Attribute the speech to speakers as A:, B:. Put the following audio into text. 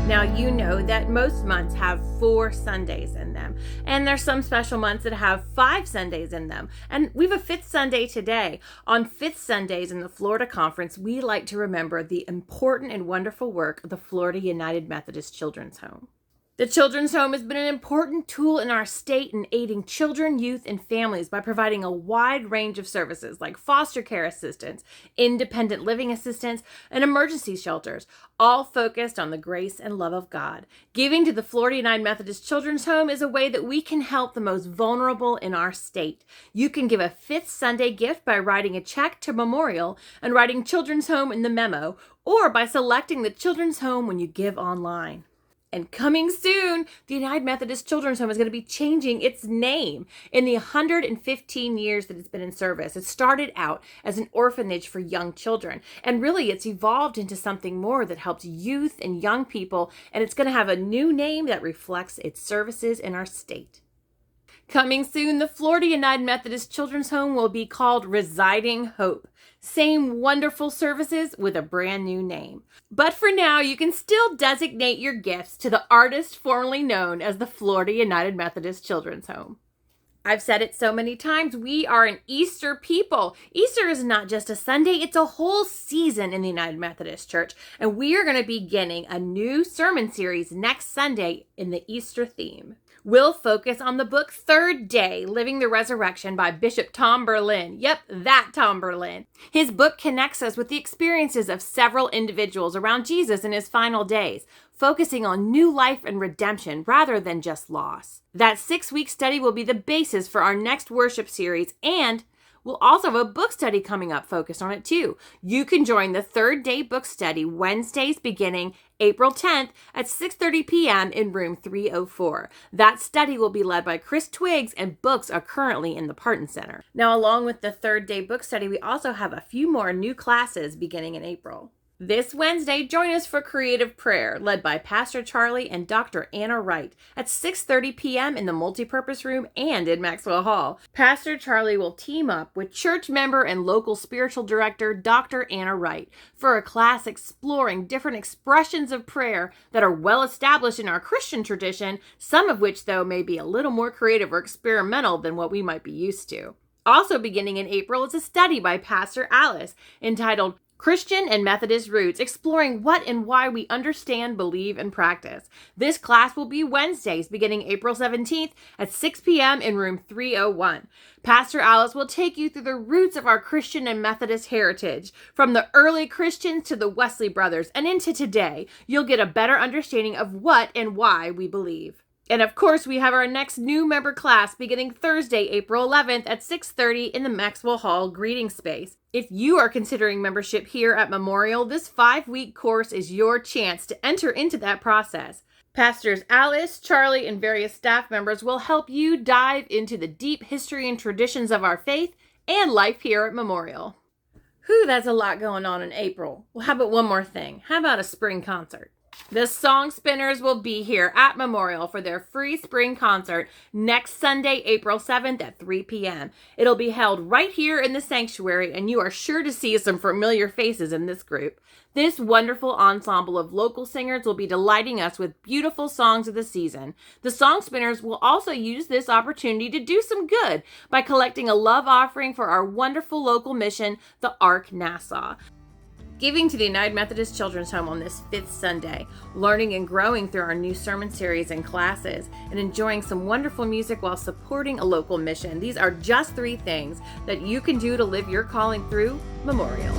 A: Now, you know that most months have 4 Sundays in them, and there's some special months that have 5 Sundays in them, and we have a 5th Sunday today. On 5th Sundays in the Florida Conference, we like to remember the important and wonderful work of the Florida United Methodist Children's Home. The Children's Home has been an important tool in our state in aiding children, youth, and families by providing a wide range of services like foster care assistance, independent living assistance, and emergency shelters, all focused on the grace and love of God. Giving to the Florida United Methodist Children's Home is a way that we can help the most vulnerable in our state. You can give a 5th Sunday gift by writing a check to Memorial and writing Children's Home in the memo, or by selecting the Children's Home when you give online. And coming soon, the United Methodist Children's Home is going to be changing its name. In the 115 years that it's been in service, it started out as an orphanage for young children. And really, it's evolved into something more that helps youth and young people. And it's going to have a new name that reflects its services in our state. Coming soon, the Florida United Methodist Children's Home will be called Residing Hope. Same wonderful services with a brand new name. But for now, you can still designate your gifts to the artist formerly known as the Florida United Methodist Children's Home. I've said it so many times, we are an Easter people. Easter is not just a Sunday, it's a whole season in the United Methodist Church. And we are going to be beginning a new sermon series next Sunday in the Easter theme. We'll focus on the book Third Day, Living the Resurrection by Bishop Tom Berlin. Yep, that Tom Berlin. His book connects us with the experiences of several individuals around Jesus in his final days, focusing on new life and redemption rather than just loss. That 6-week study will be the basis for our next worship series, and we'll also have a book study coming up focused on it too. You can join the Third Day book study Wednesdays beginning April 10th at 6:30 p.m. in room 304. That study will be led by Chris Twiggs, and books are currently in the Parton Center. Now, along with the Third Day book study, we also have a few more new classes beginning in April. This Wednesday, join us for Creative Prayer, led by Pastor Charlie and Dr. Anna Wright at 6:30 p.m. in the Multipurpose Room and in Maxwell Hall. Pastor Charlie will team up with church member and local spiritual director Dr. Anna Wright for a class exploring different expressions of prayer that are well established in our Christian tradition, some of which, though, may be a little more creative or experimental than what we might be used to. Also beginning in April is a study by Pastor Alice entitled Christian and Methodist Roots, exploring what and why we understand, believe, and practice. This class will be Wednesdays beginning April 17th at 6 p.m. in room 301. Pastor Alice will take you through the roots of our Christian and Methodist heritage, from the early Christians to the Wesley brothers, and into today. You'll get a better understanding of what and why we believe. And of course, we have our next new member class beginning Thursday, April 11th at 6:30 in the Maxwell Hall greeting space. If you are considering membership here at Memorial, this 5-week course is your chance to enter into that process. Pastors Alice, Charlie, and various staff members will help you dive into the deep history and traditions of our faith and life here at Memorial. Whew, that's a lot going on in April. Well, how about one more thing? How about a spring concert? The Song Spinners will be here at Memorial for their free spring concert next Sunday, April 7th at 3 p.m. It'll be held right here in the sanctuary, and you are sure to see some familiar faces in this group. This wonderful ensemble of local singers will be delighting us with beautiful songs of the season. The Song Spinners will also use this opportunity to do some good by collecting a love offering for our wonderful local mission, the Ark Nassau. Giving to the United Methodist Children's Home on this 5th Sunday, learning and growing through our new sermon series and classes, and enjoying some wonderful music while supporting a local mission. These are just 3 things that you can do to live your calling through Memorial.